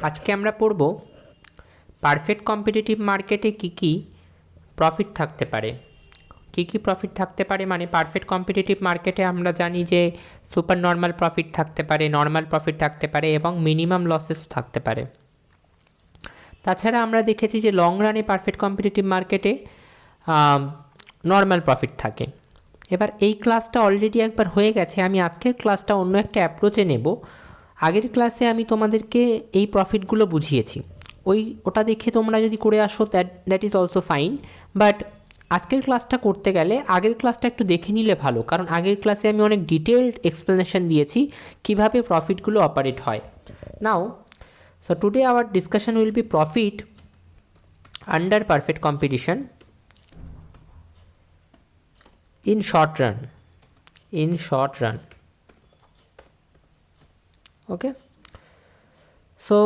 আজকে আমরা পড়ব পারফেক্ট কম্পিটিটিভ মার্কেটে কি প্রফিট থাকতে পারে। কি প্রফিট থাকতে পারে মানে পারফেক্ট কম্পিটিটিভ মার্কেটে আমরা জানি যে সুপার নর্মাল প্রফিট থাকতে পারে, নর্মাল প্রফিট থাকতে পারে এবং মিনিমাম লসেসও থাকতে পারে। তাছাড়া আমরা দেখেছি যে লং রানে পারফেক্ট কম্পিটিটিভ মার্কেটে নর্মাল প্রফিট থাকে। এবার এই ক্লাসটা অলরেডি একবার হয়ে গেছে, আমি আজকের ক্লাসটা অন্য একটা অ্যাপ্রোচে নেব। আগের ক্লাসে আমি তোমাদেরকে এই প্রফিটগুলো বুঝিয়েছি, ওটা দেখে তোমরা যদি করে আসো that is also fine, but আজকের ক্লাসটা করতে গেলে আগের ক্লাসটা একটু দেখে নিলে ভালো, কারণ আগের ক্লাসে আমি অনেক ডিটেলড এক্সপ্লেনেশন দিয়েছি কিভাবে প্রফিটগুলো অপারেট হয়। নাও so today our discussion will be profit under perfect competition in short run. Okay, so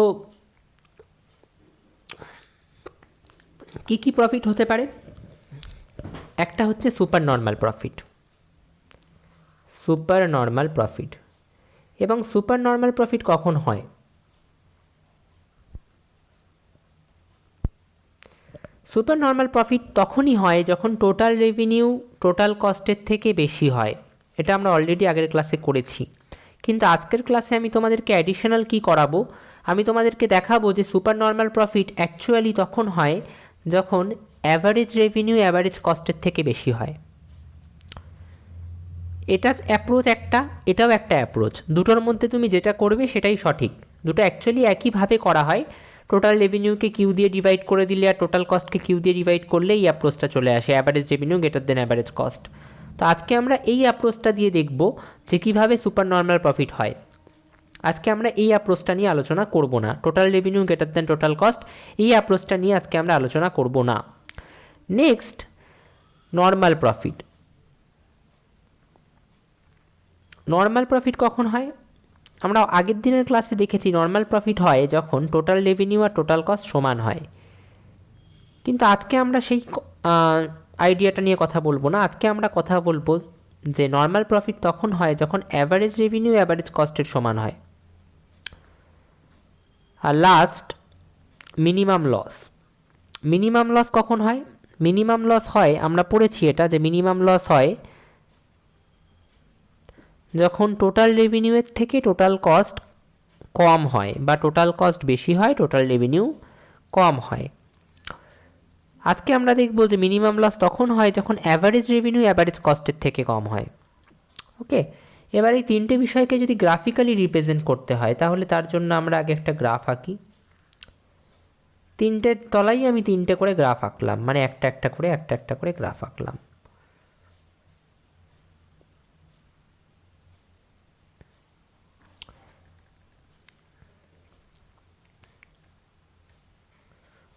কি প্রফিট হতে পারে? একটা হচ্ছে সুপার নর্মাল প্রফিট এবং সুপার নর্মাল প্রফিট কখন হয়? সুপার নর্মাল প্রফিট তখনই হয় যখন টোটাল রেভিনিউ টোটাল কস্টের থেকে বেশি হয়। এটা আমরা অলরেডি আগের ক্লাসে করেছি, কিন্তু আজকের ক্লাসে আমি তোমাদেরকে অ্যাডিশনাল কি করাবো, আমি তোমাদেরকে দেখাবো যে সুপার নর্মাল প্রফিট অ্যাকচুয়ালি তখন হয় যখন অ্যাভারেজ রেভিনিউ অ্যাভারেজ কস্টের থেকে বেশি হয়। এটার অ্যাপ্রোচ একটা, এটাও একটা অ্যাপ্রোচ, দুটোর মধ্যে তুমি যেটা করবে সেটাই সঠিক। দুটো অ্যাকচুয়ালি একইভাবে করা হয়। টোটাল রেভিনিউকে কিউ দিয়ে ডিভাইড করে দিলে আর টোটাল কস্টকে কিউ দিয়ে ডিভাইড করলে এই অ্যাপ্রোচটা চলে আসে, average revenue greater than average cost. তো আজকে আমরা এই অ্যাপ্রোচটা দিয়ে দেখব যে কীভাবে সুপার নর্মাল প্রফিট হয়। আজকে আমরা এই অ্যাপ্রোচটা নিয়ে আলোচনা করব না, total revenue greater than total cost এই অ্যাপ্রোচটা নিয়ে আজকে আমরা আলোচনা করব না। Next, normal profit. Normal profit কখন হয়? আমরা আগের দিনের ক্লাসে দেখেছি নর্মাল প্রফিট হয় যখন টোটাল রেভিনিউ আর টোটাল কস্ট সমান হয়, কিন্তু আজকে আমরা সেই আইডিয়াটা নিয়ে কথা বলবো না। আজকে আমরা কথা বলবো যে নর্মাল প্রফিট তখন হয় যখন অ্যাভারেজ রেভিনিউ অ্যাভারেজ কস্টের সমান হয়। আর লাস্ট, মিনিমাম লস কখন হয়? মিনিমাম লস হয়, আমরা পড়েছি এটা, যে মিনিমাম লস হয় যখন টোটাল রেভিনিউয়ের থেকে টোটাল কস্ট কম হয় বা টোটাল কস্ট বেশি হয়, টোটাল রেভিনিউ কম হয়। আজকে আমরা দেখব যে মিনিমাম লস তখন হয় যখন অ্যাভারেজ রেভিনিউ অ্যাভারেজ কস্টের থেকে কম হয়। ওকে, এবার এই তিনটে বিষয়কে যদি গ্রাফিক্যালি রিপ্রেজেন্ট করতে হয় তাহলে তার জন্য আমরা আগে একটা গ্রাফ আঁকি। তিনটের তলাই আমি তিনটে করে গ্রাফ আঁকলাম, মানে একটা একটা করে গ্রাফ আঁকলাম।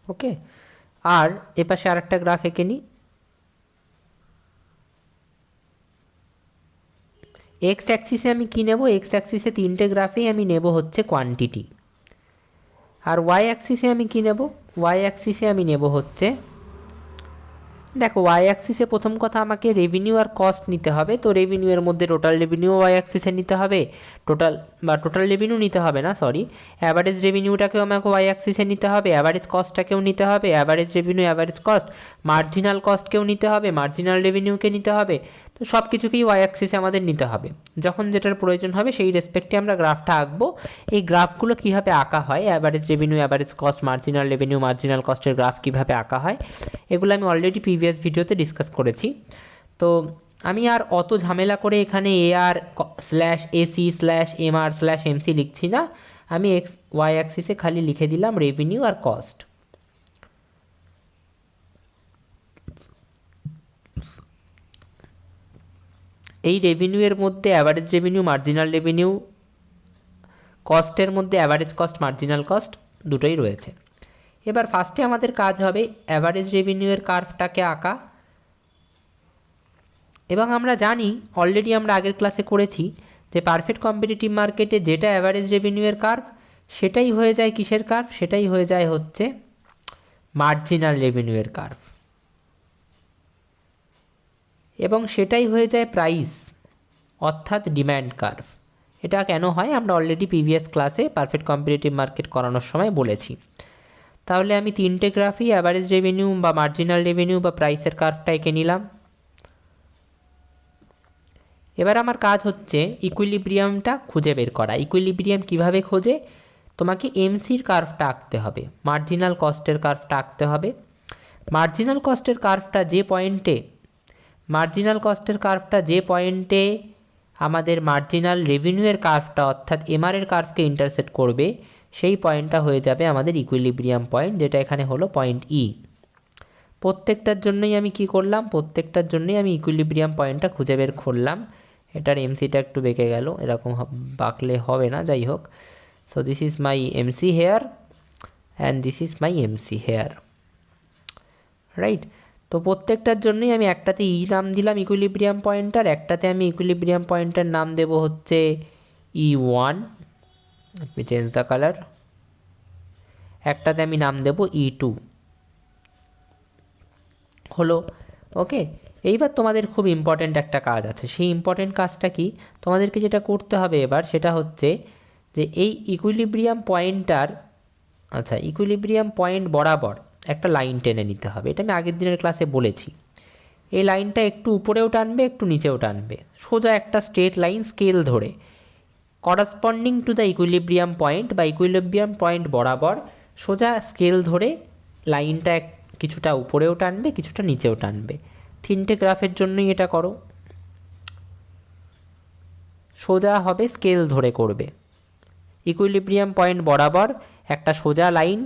ওকে, আর এপাশে আর একটা গ্রাফ এঁকে নিই। এক্স অ্যাক্সিসে আমি কি নেব? এক্স অ্যাক্সিসে তিনটে গ্রাফেই আমি নেব হচ্ছে কোয়ান্টিটি। আর ওয়াই অ্যাক্সিসে আমি কি নেব? ওয়াই অ্যাক্সিসে আমি নেব হচ্ছে, দেখো ওয়াই অ্যাক্সিসে প্রথম কথা আমাকে রেভিনিউ আর কস্ট নিতে হবে, তো রেভিনিউয়ের মধ্যে টোটাল রেভিনিউ ওয়াই অ্যাক্সিসে নিতে হবে, টোটাল রেভিনিউ নিতে হবে না, সরি, অ্যাভারেজ রেভিনিউটাকেও আমাকে ওয়াই অ্যাক্সিসে নিতে হবে, অ্যাভারেজ কস্টটাকেও নিতে হবে, average revenue average cost, marginal কস্টকেও নিতে হবে, মার্জিনাল রেভিনিউকে নিতে হবে। তো সব কিছুকেই ওয়াই অ্যাক্সিসে আমাদের নিতে হবে। যখন যেটার প্রয়োজন হবে সেই রেসপেক্টে আমরা গ্রাফটা আঁকবো। এই গ্রাফগুলো কীভাবে আঁকা হয়, average revenue average cost, marginal revenue marginal কস্টের গ্রাফ কীভাবে আঁকা হয়, এগুলো আমি অলরেডি প্রিভিয়াস ভিডিওতে ডিসকাস করেছি। তো আমি আর অত ঝামেলা করে এখানে AR slash AC slash MR slash MC লিখছি না, আমি এক্স ওয়াই অ্যাক্সিসে খালি লিখে দিলাম রেভিনিউ আর কস্ট। এই রেভিনিউয়ের মধ্যে অ্যাভারেজ রেভিনিউ মার্জিনাল রেভিনিউ, কস্টের মধ্যে অ্যাভারেজ কস্ট মার্জিনাল কস্ট দুটোই রয়েছে। এবার ফার্স্টে আমাদের কাজ হবে অ্যাভারেজ রেভিনিউয়ের কার্ভটাকে আঁকা, এবং আমরা জানি অলরেডি আমরা আগের ক্লাসে করেছি যে পারফেক্ট কম্পিটিটিভ মার্কেটে যেটা অ্যাভারেজ রেভিনিউয়ের কার্ভ সেটাই হয়ে যায় কিসের কার্ভ? সেটাই হয়ে যায় হচ্ছে মার্জিনাল রেভিনিউয়ের কার্ভ, এবং সেটাই হয়ে যায় প্রাইস অর্থাৎ ডিম্যান্ড কার্ভ, এটা কেন হয় আমরা অলরেডি প্রিভিয়াস ক্লাসে পারফেক্ট কম্পিটিটিভ মার্কেট করানোর সময় বলেছি। তাহলে আমি তিনটে গ্রাফই অ্যাভারেজ রেভিনিউ বা মার্জিনাল রেভিনিউ বা প্রাইসের কার্ভটা এঁকে নিলাম। এবার আমার কাজ হচ্ছে ইকুইলিব্রিয়ামটা খুঁজে বের করা। ইকুইলিব্রিয়াম কিভাবে খোঁজে? তোমাকে এমসির কার্ভটা আঁকতে হবে, মার্জিনাল কস্টের কার্ভটা আঁকতে হবে। মার্জিনাল কস্টের কার্ভটা যে পয়েন্টে আমাদের মার্জিনাল রেভিনিউয়ের কার্ভটা অর্থাৎ এমআরের কার্ভকে ইন্টারসেক্ট করবে, সেই পয়েন্টটা হয়ে যাবে আমাদের ইকুইলিব্রিয়াম পয়েন্ট, যেটা এখানে হলো পয়েন্ট ই। প্রত্যেকটার জন্যই আমি কি করলাম? প্রত্যেকটার জন্যই আমি ইকুইলিব্রিয়াম পয়েন্টটা খুঁজে বের করলাম। এটার এমসিটা একটু বেঁকে গেল, এরকম বাঁকলে হবে না, যাই হোক। So this is my MC here and this is my MC here, right? তো প্রত্যেকটার জন্যই আমি একটাতে ই নাম দিলাম ইকুইলিব্রিয়াম পয়েন্টার, একটাতে আমি ইকুইলিব্রিয়াম পয়েন্টার নাম দেব হচ্ছে E1, চেঞ্জ দ্য কালার, একটাতে আমি নাম দেব E2। হলো, ওকে। এইবার তোমাদের খুব ইম্পর্ট্যান্ট একটা কাজ আছে। সেই ইম্পর্ট্যান্ট কাজটা কি? তোমাদেরকে যেটা করতে হবে এবার সেটা হচ্ছে যে এই ইকুইলিব্রিয়াম পয়েন্ট বরাবর একটা লাইন টেনে নিতে হবে। এটা আমি আগের দিনের ক্লাসে বলেছি। এই লাইনটা একটু উপরেও টানবে, একটু নিচেও টানবে, সোজা একটা স্ট্রেট লাইন স্কেল ধরে corresponding to the equilibrium point বা ইকুইলিব্রিয়াম পয়েন্ট বরাবর সোজা স্কেল ধরে লাইনটা কিছুটা উপরেও টানবে, কিছুটা নিচেও টানবে। তিনটে গ্রাফের জন্যই এটা করো। সোজা হবে, স্কেল ধরে করবে। ইকুইলিব্রিয়াম পয়েন্ট বরাবর একটা সোজা line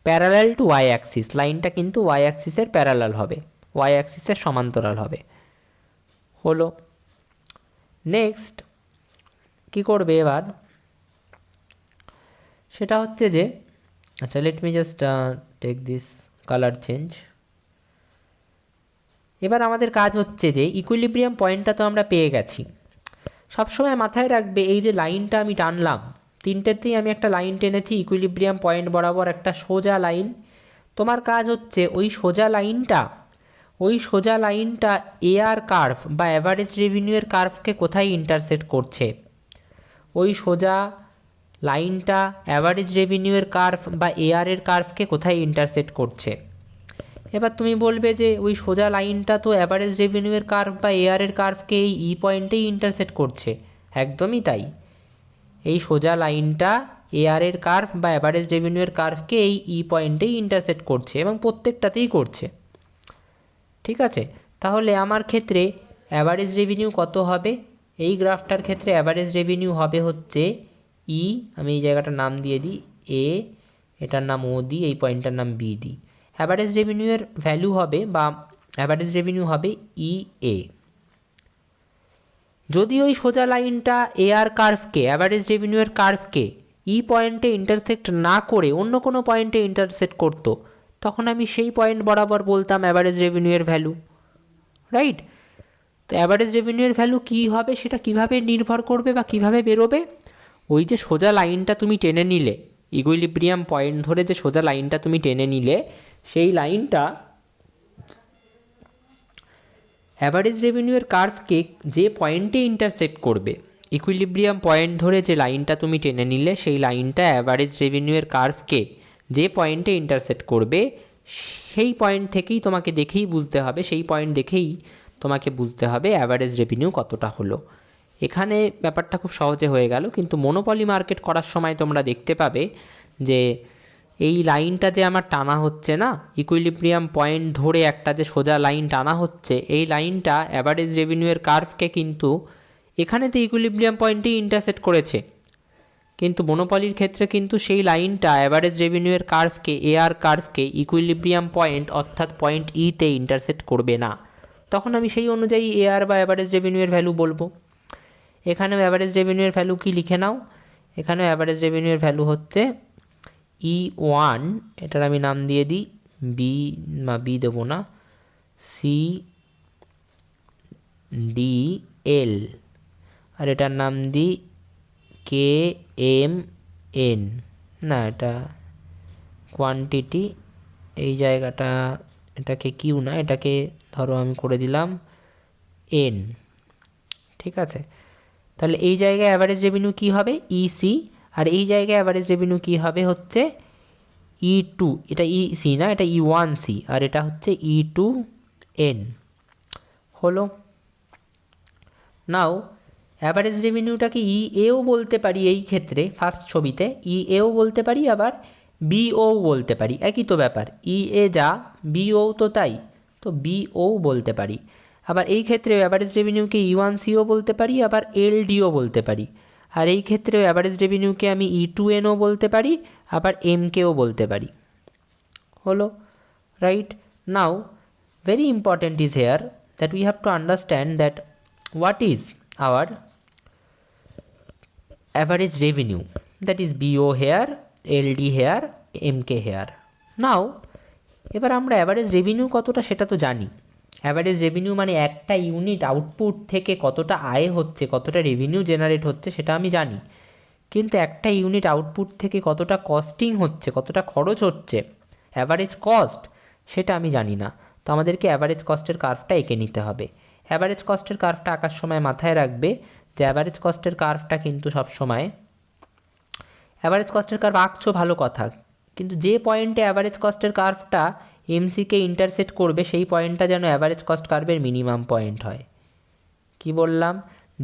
parallel to Y axis, লাইনটা কিন্তু ওয়াই অ্যাক্সিসের প্যারালাল হবে, ওয়াই অ্যাক্সিসের সমান্তরাল হবে। হলো। নেক্সট কি করবে এবার? সেটা হচ্ছে যে, আচ্ছা let me just take this colour change. এবার আমাদের কাজ হচ্ছে যে ইকুইলিব্রিয়াম পয়েন্টটা তো আমরা পেয়ে গেছি। সবসময় মাথায় রাখবে এই যে লাইনটা আমি টানলাম, তিনটেতেই আমি একটা লাইন টেনেছি ইকুইলিব্রিয়াম পয়েন্ট বরাবর একটা সোজা লাইন। তোমার কাজ হচ্ছে ওই সোজা লাইনটা এআর কার্ভ বা অ্যাভারেজ রেভিনিউয়ের কার্ভকে কোথায় ইন্টারসেক্ট করছে। ওই সোজা লাইনটা অ্যাভারেজ রেভিনিউয়ের কার্ভ বা এআরের কার্ভকে কোথায় ইন্টারসেক্ট করছে। এবার তুমি বলবে যে ওই সোজা লাইনটা তো অ্যাভারেজ রেভিনিউয়ের কার্ভ বা এআরের কার্ভকে এই ই পয়েন্টেই ইন্টারসেক্ট করছে। একদমই তাই। এই সোজা লাইনটা এআরের কার্ভ বা অ্যাভারেজ রেভিনিউয়ের কার্ভকে এই ই পয়েন্টেই ইন্টারসেক্ট করছে এবং প্রত্যেকটাতেই করছে। ঠিক আছে, তাহলে আমার ক্ষেত্রে অ্যাভারেজ রেভিনিউ কত হবে? এই গ্রাফটার ক্ষেত্রে অ্যাভারেজ রেভিনিউ হবে হচ্ছে ই, আমি এই জায়গাটার নাম দিয়ে দিই এ, এটার নাম ও দিই, এই পয়েন্টটার নাম বি দিই। অ্যাভারেজ রেভিনিউয়ের ভ্যালু হবে বা অ্যাভারেজ রেভিনিউ হবে ই এ। যদি ওই সোজা লাইনটা এআর কার্ভকে, অ্যাভারেজ রেভিনিউয়ের কার্ভকে ই পয়েন্টে ইন্টারসেক্ট না করে অন্য কোনো পয়েন্টে ইন্টারসেক্ট করতো, তখন আমি সেই পয়েন্ট বরাবর বলতাম অ্যাভারেজ রেভিনিউয়ের ভ্যালু, রাইট? তো অ্যাভারেজ রেভিনিউয়ের ভ্যালু কী হবে সেটা কিভাবে নির্ভর করবে বা কিভাবে বেরোবে? ওই যে সোজা লাইনটা তুমি টেনে নিলে, ইকুইলিব্রিয়াম পয়েন্ট ধরে যে সোজা লাইনটা তুমি টেনে নিলে, সেই লাইনটা অ্যাভারেজ রেভিনিউয়ের কার্ভকে যে পয়েন্টে ইন্টারসেক্ট করবে, ইকুইলিব্রিয়াম পয়েন্ট ধরে যে লাইনটা তুমি টেনে নিলে সেই লাইনটা অ্যাভারেজ রেভিনিউয়ের কার্ভকে যে পয়েন্টে ইন্টারসেক্ট করবে, সেই পয়েন্ট থেকেই তোমাকে দেখেই বুঝতে হবে, সেই পয়েন্ট দেখেই তোমাকে বুঝতে হবে অ্যাভারেজ রেভিনিউ কতটা হলো। এখানে ব্যাপারটা খুব সহজে হয়ে গেল, কিন্তু মনোপলি মার্কেট করার সময় তোমরা দেখতে পাবে যে এই লাইনটা যে আমার টানা হচ্ছে না, ইকুইলিব্রিয়াম পয়েন্ট ধরে একটা যে সোজা লাইন টানা হচ্ছে, এই লাইনটা অ্যাভারেজ রেভিনিউয়ের কার্ভকে কিন্তু এখানে তো ইকুইলিব্রিয়াম পয়েন্টেই ইন্টারসেক্ট করেছে, কিন্তু মনোপলির ক্ষেত্রে কিন্তু সেই লাইনটা অ্যাভারেজ রেভিনিউয়ের কার্ভকে, এআর কার্ভকে ইকুইলিব্রিয়াম পয়েন্ট অর্থাৎ পয়েন্ট ইতে ইন্টারসেক্ট করবে না। তখন আমি সেই অনুযায়ী এআর বা অ্যাভারেজ রেভিনিউয়ের ভ্যালু বলবো। এখানেও অ্যাভারেজ রেভিনিউয়ের ভ্যালু কি লিখে নাও, এখানেও অ্যাভারেজ রেভিনিউয়ের ভ্যালু হচ্ছে E1, এটার আমি নাম দিয়ে দিই বি, না বি দেবো না, সি ডি এল, আর এটার নাম দিই কে এম এন, না এটা কোয়ান্টিটি, এই জায়গাটা এটাকে কিউ না, এটাকে ধরো আমি করে দিলাম এন। ঠিক আছে, তাহলে এই জায়গায় অ্যাভারেজ রেভিনিউ কী হবে, ইসি, আর এই জায়গায় অ্যাভারেজ রেভিনিউ কী হবে হচ্ছে ই টু, এটা ইসি না, এটা E1C, আর এটা হচ্ছে E2N। হলো। নাও অ্যাভারেজ রেভিনিউটাকে এও বলতে পারি, এই ক্ষেত্রে ফার্স্ট ছবিতে এও বলতে পারি, আবার বিও বলতে পারি, একই তো ব্যাপার, এ যা বিও তো তাই, তো বিও বলতে পারি। আবার এই ক্ষেত্রে অ্যাভারেজ রেভিনিউকে E1Cও বলতে পারি, আবার এলডিও বলতে পারি। আর এই ক্ষেত্রে অ্যাভারেজ রেভিনিউকে আমি E2Nও বলতে পারি, আবার এমকেও বলতে পারি। হলো, right? Now very important is here that we have to understand that what is our average revenue, that is BO here, LD here, MK here. Now এবার আমরা অ্যাভারেজ রেভিনিউ কতটা সেটা তো জানি। অ্যাভারেজ রেভিনিউ মানে একটা ইউনিট আউটপুট থেকে কতটা আয় হচ্ছে, কতটা রেভিনিউ জেনারেট হচ্ছে সেটা আমি জানি, কিন্তু একটা ইউনিট আউটপুট থেকে কতটা কস্টিং হচ্ছে, কতটা খরচ হচ্ছে, অ্যাভারেজ কস্ট, সেটা আমি জানি না। তো আমাদেরকে অ্যাভারেজ কস্টের কার্ভটা এঁকে নিতে হবে। অ্যাভারেজ কস্টের কার্ভটা আঁকার সময় মাথায় রাখবে যে অ্যাভারেজ কস্টের কার্ভটা কিন্তু সবসময়, অ্যাভারেজ কস্টের কার্ভ আঁকছো ভালো কথা, কিন্তু যে পয়েন্টে অ্যাভারেজ কস্টের কার্ভটা এমসিকে ইন্টারসেক্ট করবে সেই পয়েন্টটা যেন অ্যাভারেজ কস্ট কার্ভের মিনিমাম পয়েন্ট হয়। কি বললাম?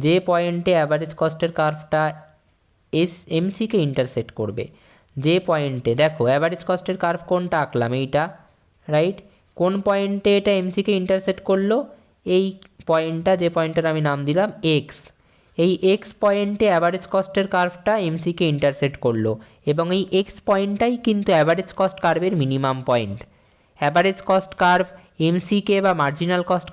যে পয়েন্টে অ্যাভারেজ কস্টের কার্ভটা এমসিকে ইন্টারসেক্ট করবে, যে পয়েন্টে, দেখো অ্যাভারেজ কস্টের কার্ভ কোনটা আঁকলাম, এইটা, রাইট? কোন পয়েন্টে এটা এমসিকে ইন্টারসেক্ট করলো? এই পয়েন্টটা, যে পয়েন্টের আমি নাম দিলাম এক্স, এই এক্স পয়েন্টে অ্যাভারেজ কস্টের কার্ভটা এমসিকে ইন্টারসেক্ট করলো, এবং এই এক্স পয়েন্টটাই কিন্তু অ্যাভারেজ কস্ট কার্ভের minimum point. Average cost curve এমসিকে বা মার্জিনাল কস্ট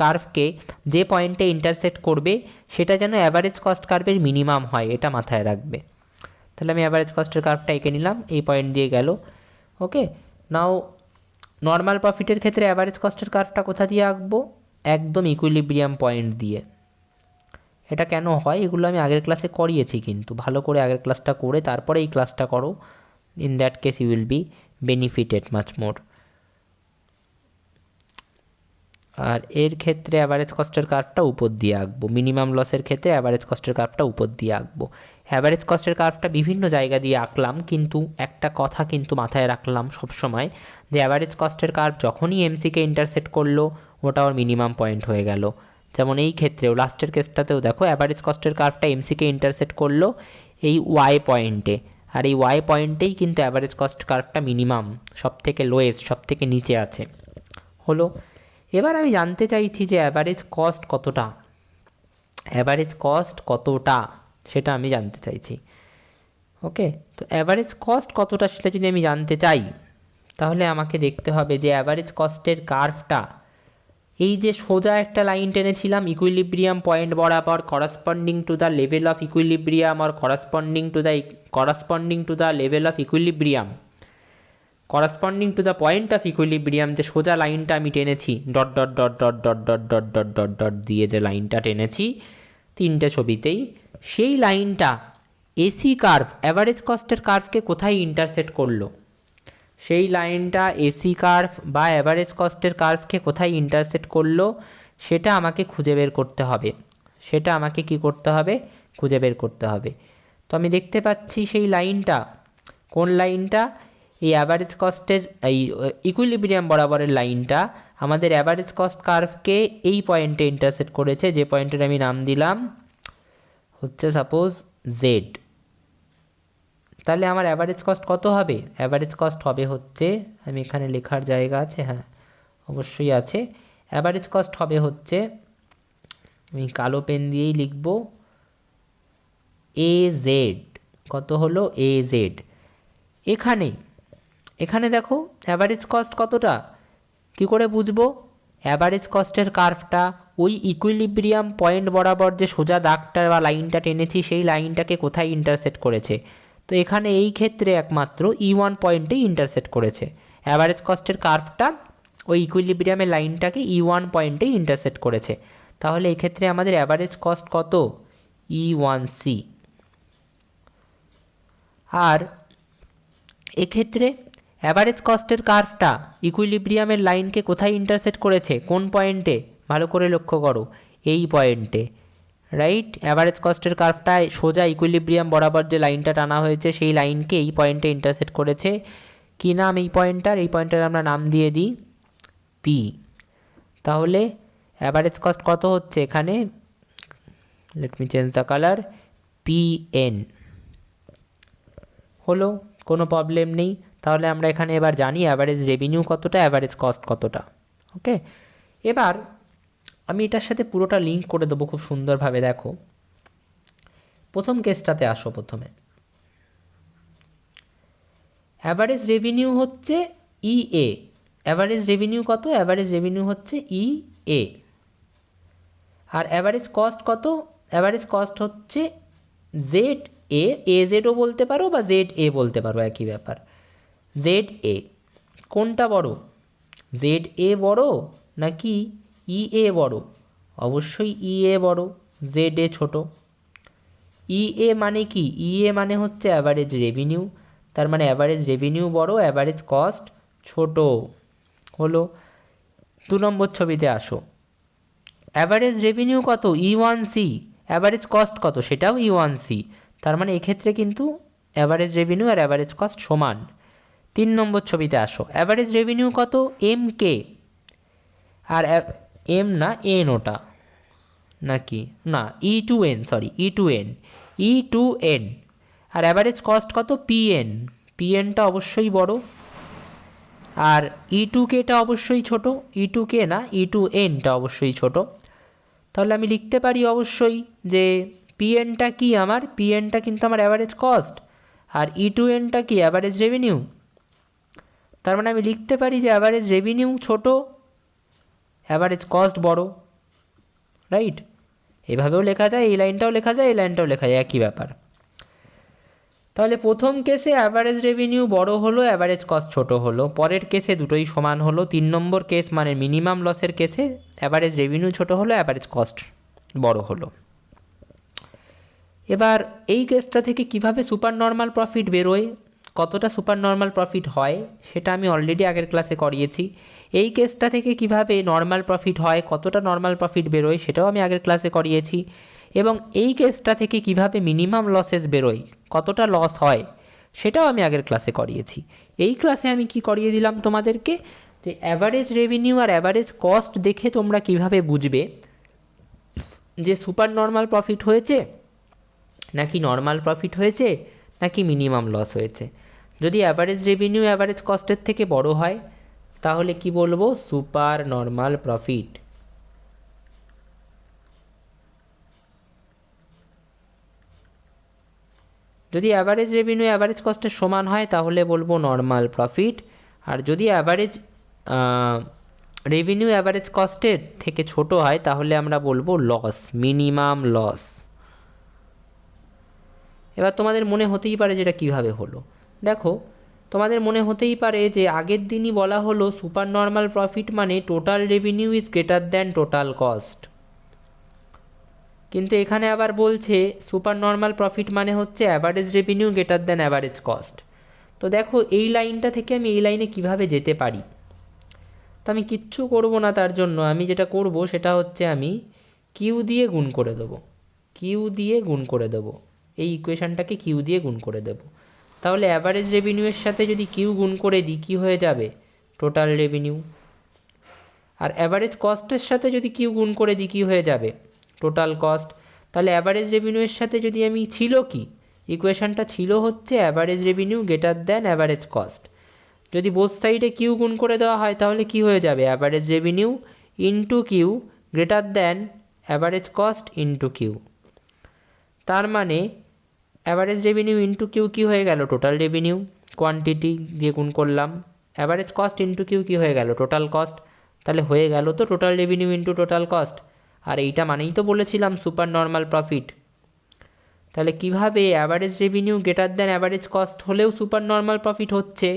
কার্ভকে যে পয়েন্টে ইন্টারসেক্ট করবে সেটা যেন অ্যাভারেজ কস্ট কার্ভের মিনিমাম হয়, এটা মাথায় রাখবে। তাহলে আমি অ্যাভারেজ কস্টের কার্ভটা এঁকে নিলাম, এই পয়েন্ট দিয়ে গেল। ওকে, নাও নর্মাল প্রফিটের ক্ষেত্রে অ্যাভারেজ কস্টের কার্ভটা কোথা দিয়ে আঁকবো? একদম ইকুইলিব্রিয়াম পয়েন্ট দিয়ে। এটা কেন হয় এগুলো আমি আগের ক্লাসে করিয়েছি, কিন্তু ভালো করে আগের ক্লাসটা করে তারপরে এই ক্লাসটা করো, in that case you will be benefited much more. আর এর ক্ষেত্রে অ্যাভারেজ কস্টের কার্ভটা উপর দিয়ে আঁকবো, মিনিমাম লসের ক্ষেত্রে অ্যাভারেজ কস্টের কার্ভটা উপর দিয়ে আঁকবো। অ্যাভারেজ কস্টের কার্ভটা বিভিন্ন জায়গা দিয়ে আঁকলাম, কিন্তু একটা কথা কিন্তু মাথায় রাখলাম সবসময়, যে অ্যাভারেজ কস্টের কার্ভ যখনই এমসিকে ইন্টারসেক্ট করলো ওটা ওর মিনিমাম পয়েন্ট হয়ে গেল। যেমন এই ক্ষেত্রেও লাস্টের কেসটাতেও দেখো অ্যাভারেজ কস্টের কার্ভটা এমসিকে ইন্টারসেক্ট করলো এই ওয়াই পয়েন্টে, আর এই ওয়াই পয়েন্টেই কিন্তু অ্যাভারেজ কস্ট কার্ভটা মিনিমাম, সব থেকে লোয়েস্ট, সব থেকে নিচে আছে। হলো, এবার আমি জানতে চাইছি যে অ্যাভারেজ কস্ট কতটা, অ্যাভারেজ কস্ট কতটা সেটা আমি জানতে চাইছি। ওকে, তো অ্যাভারেজ কস্ট কতটা সেটা যদি আমি জানতে চাই, তাহলে আমাকে দেখতে হবে যে অ্যাভারেজ কস্টের কার্ভটা, এই যে সোজা একটা লাইন টেনেছিলাম ইকুইলিব্রিয়াম পয়েন্ট বরাবর, corresponding to the level of equilibrium or corresponding to the level of equilibrium, corresponding to the point of equilibrium, যে সোজা লাইনটা আমি টেনেছি dot dot dot dot dot dot dot dot dot dot দিয়ে যে লাইনটা টেনেছি তিনটে ছবিতেই, সেই লাইনটা এসি কার্ভ, অ্যাভারেজ কস্টের কার্ভকে কোথায় ইন্টারসেক্ট করলো, সেই লাইনটা এসি কার্ভ বা অ্যাভারেজ কস্টের কার্ভকে কোথায় ইন্টারসেক্ট করলো সেটা আমাকে খুঁজে বের করতে হবে। সেটা আমাকে কি করতে হবে? খুঁজে বের করতে হবে। তো আমি দেখতে পাচ্ছি সেই লাইনটা, কোন লাইনটা? এই অ্যাভারেজ কস্টের এই ইকুইলিব্রিয়াম বরাবরের লাইনটা আমাদের অ্যাভারেজ কস্ট কার্ভকে এই পয়েন্টে ইন্টারসেক্ট করেছে, যে পয়েন্টের আমি নাম দিলাম হচ্ছে সাপোজ জেড। তাহলে আমার অ্যাভারেজ কস্ট কত হবে? অ্যাভারেজ কস্ট হবে হচ্ছে, আমি এখানে লেখার জায়গা আছে, হ্যাঁ অবশ্যই আছে, অ্যাভারেজ কস্ট হবে হচ্ছে, আমি কালো পেন দিয়েই লিখব, এ জেড। কত হলো? A Z. এখানে দেখো অ্যাভারেজ কস্ট কতটা, কি করে বুঝবো? অ্যাভারেজ কস্টের কার্ভটা ওই ইকুইলিব্রিয়াম পয়েন্ট বরাবর যে সোজা দাগটা বা লাইনটা টেনেছি সেই লাইনটাকে কোথায় ইন্টারসেক্ট করেছে? তো এখানে এই ক্ষেত্রে একমাত্র E1 পয়েন্টেই ইন্টারসেক্ট করেছে। অ্যাভারেজ কস্টের কার্ভটা ওই ইকুইলিব্রিয়ামের লাইনটাকে E1 পয়েন্টেই ইন্টারসেক্ট করেছে। তাহলে এই ক্ষেত্রে আমাদের অ্যাভারেজ কস্ট কত? E1C। আর এক্ষেত্রে অ্যাভারেজ কস্টের কার্ভটা ইকুইলিব্রিয়ামের লাইনকে কোথায় ইন্টারসেক্ট করেছে? কোন পয়েন্টে? ভালো করে লক্ষ্য করো, এই পয়েন্টে। রাইট, অ্যাভারেজ কস্টের কার্ভটা সোজা ইকুইলিব্রিয়াম বরাবর যে লাইনটা টানা হয়েছে সেই লাইনকে এই পয়েন্টে ইন্টারসেক্ট করেছে। কি নাম এই পয়েন্টটার? এই পয়েন্টটার আমরা নাম দিয়ে দিই পি। তাহলে অ্যাভারেজ কস্ট কত হচ্ছে এখানে? Let me change the colour, PN হলো, কোনো প্রবলেম নেই। তাহলে আমরা এখানে এবার জানি অ্যাভারেজ রেভিনিউ কতটা, অ্যাভারেজ কস্ট কতটা। ওকে, এবার আমি এটার সাথে পুরোটা লিঙ্ক করে দেবো খুব সুন্দরভাবে। দেখো প্রথম কেসটাতে আসো। প্রথমে অ্যাভারেজ রেভিনিউ হচ্ছে ইএ। অ্যাভারেজ রেভিনিউ কত? অ্যাভারেজ রেভিনিউ হচ্ছে ইএ। আর অ্যাভারেজ কস্ট কত? অ্যাভারেজ কস্ট হচ্ছে জেড এ, এজেডও বলতে পারো বা জেড এ বলতে পারো, একই ব্যাপার। জেড এ কোনটা বড়? জেড এ বড় নাকি ইএ বড়? অবশ্যই ইএ বড়, জেড এ ছোট। ইএ মানে কি? ইএ মানে হচ্ছে অ্যাভারেজ রেভিনিউ। তার মানে অ্যাভারেজ রেভিনিউ বড়, অ্যাভারেজ কস্ট ছোট হলো। 2 নম্বর ছবিতে আসো। অ্যাভারেজ রেভিনিউ কত? E1C। অ্যাভারেজ কস্ট কত? সেটাও E1C। তার মানে এক্ষেত্রে কিন্তু অ্যাভারেজ রেভিনিউ আর অ্যাভারেজ কস্ট সমান। 3 নম্বর ছবিতে আসো। অ্যাভারেজ রেভিনিউ কত? MK। আর এম না, এন ওটা নাকি না, E2N, সরি E2N, E2N। আর অ্যাভারেজ কস্ট কত? পিএন। পিএনটা অবশ্যই বড়, আর E2Kটা অবশ্যই ছোট। E2K না, E2Nটা অবশ্যই ছোট। তাহলে আমি লিখতে পারি অবশ্যই যে পিএনটা কি আমার? পিএনটা কিন্তু আমার অ্যাভারেজ কস্ট, আর E2Nটা কি? Average revenue. তার মানে আমি লিখতে পারি যে অ্যাভারেজ রেভিনিউ ছোট, অ্যাভারেজ কস্ট বড়। রাইট, এভাবেও লেখা যায়, এই লাইনটাও লেখা যায়, এই লাইনটাও লেখা যায়, একই ব্যাপার। তাহলে প্রথম কেসে অ্যাভারেজ রেভিনিউ বড় হলো, অ্যাভারেজ কস্ট ছোট হলো। পরের কেসে দুটোই সমান হলো। 3 নম্বর কেস মানে মিনিমাম লসের কেসে অ্যাভারেজ রেভিনিউ ছোট হলো, অ্যাভারেজ কস্ট বড় হলো। এবার এই কেসটা থেকে কিভাবে সুপার নর্মাল প্রফিট বেরোয়, কতটা সুপার নর্মাল প্রফিট হয়, সেটা আমি অলরেডি আগের ক্লাসে করিয়েছি। এই কেসটা থেকে কিভাবে নর্মাল প্রফিট হয়, কতটা নর্মাল প্রফিট বেরোয়, সেটাও আমি আগের ক্লাসে করিয়েছি। এবং এই কেসটা থেকে কিভাবে মিনিমাম লসেস বেরোয়, কতটা লস হয়, সেটাও আমি আগের ক্লাসে করিয়েছি। এই ক্লাসে আমি কি করিয়ে দিলাম তোমাদেরকে, যে অ্যাভারেজ রেভিনিউ আর অ্যাভারেজ কস্ট দেখে তোমরা কিভাবে বুঝবে যে সুপার নর্মাল প্রফিট হয়েছে নাকি নর্মাল প্রফিট হয়েছে নাকি মিনিমাম লস হয়েছে। যদি অ্যাভারেজ রেভিনিউ অ্যাভারেজ কস্টের থেকে বড় হয় তাহলে কি বলবো? Super normal profit. যদি অ্যাভারেজ রেভিনিউ অ্যাভারেজ কস্টের সমান হয় তাহলে বলবো নর্মাল প্রফিট। আর যদি অ্যাভারেজ রেভিনিউ অ্যাভারেজ কস্টের থেকে ছোট হয় তাহলে আমরা বলবো লস, মিনিমাম লস। এবার তোমাদের মনে হতেই পারে যেটা কিভাবে হলো। দেখো, তোমাদের মনে হতেই পারে যে আগের দিনই বলা হলো সুপার নর্মাল প্রফিট মানে total revenue is greater than total cost, কিন্তু এখানে আবার বলছে সুপার নর্মাল প্রফিট মানে হচ্ছে average revenue greater than average cost. তো দেখো এই লাইনটা থেকে আমি এই লাইনে কিভাবে যেতে পারি। তো আমি কিচ্ছু করব না, তার জন্য আমি যেটা করব সেটা হচ্ছে আমি কিউ দিয়ে গুণ করে দেবো। কিউ দিয়ে গুণ করে দেবো, এই ইকুয়েশানটাকে কিউ দিয়ে গুণ করে দেবো। তাহলে অ্যাভারেজ রেভিনিউয়ের সাথে যদি কিউ গুণ করে দিই কী হয়ে যাবে? Total revenue. আর অ্যাভারেজ কস্টের সাথে যদি কিউ গুণ করে দিই কী হয়ে যাবে? Total cost. তাহলে অ্যাভারেজ রেভিনিউয়ের সাথে যদি আমি ছিল কি, ইকুয়েশানটা ছিল হচ্ছে average revenue greater than average cost. যদি বোথ সাইডে কিউ গুণ করে দেওয়া হয় তাহলে কি হয়ে যাবে? Average revenue into Q greater than average cost into Q. তার মানে অ্যাভারেজ রেভিনিউ ইন্টু কিউ কী হয়ে গেল? টোটাল রেভিনিউ, কোয়ান্টিটি দিয়ে গুণ করলাম। অ্যাভারেজ কস্ট ইন্টু কিউ কী হয়ে গেল? Total cost. তাহলে হয়ে গেল তো total revenue into total cost. আর এইটা মানেই তো বলেছিলাম সুপার নর্মাল প্রফিট। তাহলে কিভাবে average revenue greater than average cost হলেও সুপার নর্মাল প্রফিট হচ্ছে,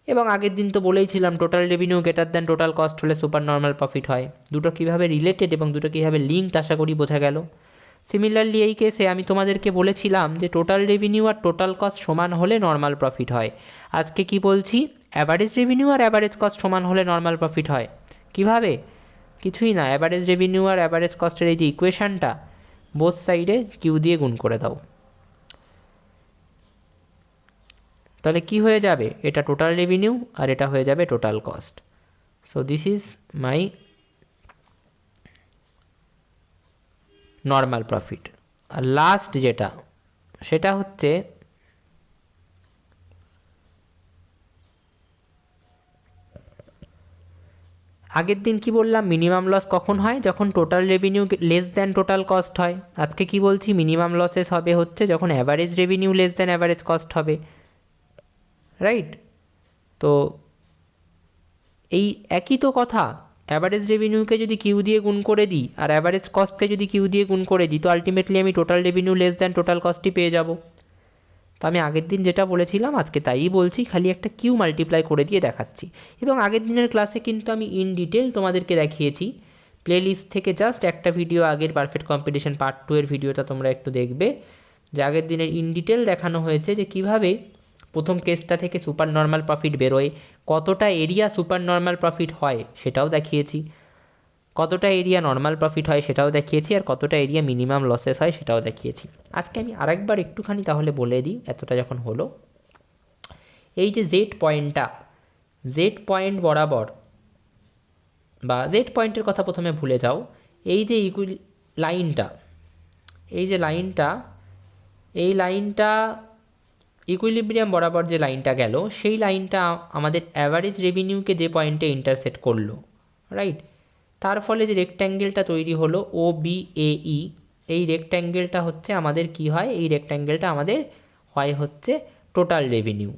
এবং আগের দিন তো বলেইছিলাম total revenue greater than total cost হলে সুপার নর্মাল প্রফিট হয়। দুটো কীভাবে রিলেটেড এবং দুটো কীভাবে লিঙ্কড আশা করি বোঝা গেল। সিমিলারলি এই কেসে আমি তোমাদেরকে বলেছিলাম যে টোটাল রেভিনিউ আর টোটাল কস্ট সমান হলে নর্মাল প্রফিট হয়। আজকে কি বলছি? অ্যাভারেজ রেভিনিউ আর অ্যাভারেজ কস্ট সমান হলে নর্মাল প্রফিট হয়। কিভাবে? কিছুই না, অ্যাভারেজ রেভিনিউ আর অ্যাভারেজ কস্টের এই যে ইকুয়েশানটা বোথ সাইডে কিউ দিয়ে গুণ করে দাও। তাহলে কি হয়ে যাবে, এটা টোটাল রেভিনিউ আর এটা হয়ে যাবে total cost. So this is my normal profit. আর লাস্ট যেটা, সেটা হচ্ছে আগের দিন কি বললাম, মিনিমাম লস কখন হয়, যখন total revenue less than total cost হয়। আজকে কি বলছি, মিনিমাম লসেস হবে হচ্ছে যখন average revenue less than average cost হবে, রাইট? তো এই একই তো কথা, অ্যাভারেজ রেভিনিউকে যদি কিউ দিয়ে গুণ করে দিই আর অ্যাভারেজ কস্টকে যদি কিউ দিয়ে গুণ করে দিই, তো আলটিমেটলি আমি total revenue less than total কস্টই পেয়ে যাব। তো আমি আগের দিন যেটা বলেছিলাম আজকে তাই বলছি, খালি একটা কিউ মাল্টিপ্লাই করে দিয়ে দেখাচ্ছি। এবং আগের দিনের ক্লাসে কিন্তু আমি ইন ডিটেল তোমাদেরকে দেখিয়েছি, প্লেলিস্ট থেকে জাস্ট একটা ভিডিও আগের পারফেক্ট কম্পিটিশন পার্ট 2 এর ভিডিওটা তোমরা একটু দেখবে, যে আগের দিনের ইন ডিটেল দেখানো হয়েছে যে কীভাবে প্রথম কেসটা থেকে সুপার নর্মাল প্রফিট বেরোয়, কতটা এরিয়া সুপার নর্মাল প্রফিট হয় সেটাও দেখিয়েছি, কতটা এরিয়া নর্মাল প্রফিট হয় সেটাও দেখিয়েছি, আর কতটা এরিয়া মিনিমাম লসেস হয় সেটাও দেখিয়েছি। আজকে আমি আরেকবার একটুখানি তাহলে বলে দিই, এতটা যখন হলো, এই যে জেড পয়েন্টটা, জেড পয়েন্ট বরাবর, বা জেড পয়েন্টের কথা প্রথমে ভুলে যাও, এই যে লাইনটা, এই যে লাইনটা, এই লাইনটা ইকুইলিব্রিয়াম বরাবর যে লাইনটা গেল, সেই লাইনটা আমাদের অ্যাভারেজ রেভিনিউকে যে পয়েন্টে ইন্টারসেক্ট করলো, রাইট? তার ফলে যে রেক্ট্যাঙ্গেলটা তৈরি হলো ও বি এ ই, এই রেক্ট্যাঙ্গেলটা হচ্ছে আমাদের কি হয়, এই রেক্ট্যাঙ্গেলটা আমাদের হয় হচ্ছে টোটাল রেভিনিউ।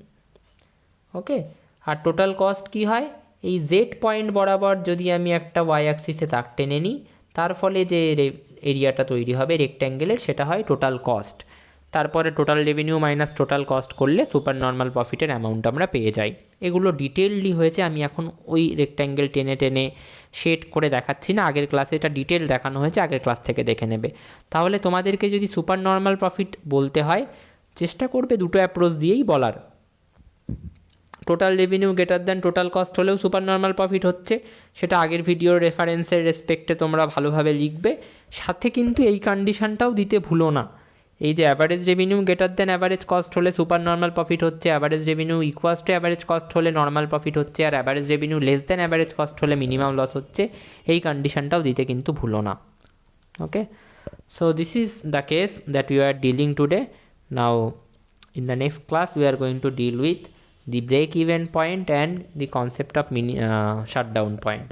ওকে, আর টোটাল কস্ট কি হয়, এই জেড পয়েন্ট বরাবর যদি আমি একটা ওয়াই অ্যাক্সিসে দাগ টেনে নিই, তার ফলে যে এরিয়াটা তৈরি হবে রেক্ট্যাঙ্গেলের, সেটা হয় টোটাল কস্ট। তারপরে total revenue minus total cost করলে সুপার নর্মাল প্রফিটের অ্যামাউন্ট আমরা পেয়ে যাই। এগুলো ডিটেললি হয়েছে, আমি এখন ওই রেক্ট্যাঙ্গেল টেনে টেনে শেড করে দেখাচ্ছি না, আগের ক্লাসে এটা ডিটেল দেখানো হয়েছে, আগের ক্লাস থেকে দেখে নেবে। তাহলে তোমাদেরকে যদি সুপার নর্মাল প্রফিট বলতে হয়, চেষ্টা করবে দুটো অ্যাপ্রোচ দিয়েই বলার। Total revenue greater than total cost হলেও সুপার নর্মাল প্রফিট হচ্ছে, সেটা আগের ভিডিওর রেফারেন্সের রেসপেক্টে তোমরা ভালোভাবে লিখবে। সাথে কিন্তু এই কন্ডিশনটাও দিতে ভুলো না, এই যে average revenue greater than average cost হলে সুপার নর্মাল প্রফিট হচ্ছে, average revenue equals to average cost হলে নর্মাল প্রফিট হচ্ছে, আর average revenue less than average cost হলে মিনিমাম লস হচ্ছে, এই কন্ডিশনটাও দিতে কিন্তু ভুলো না। Okay, so this is the case that we are dealing today. Now in the next class we are going to deal with the break even point and the concept of shutdown point.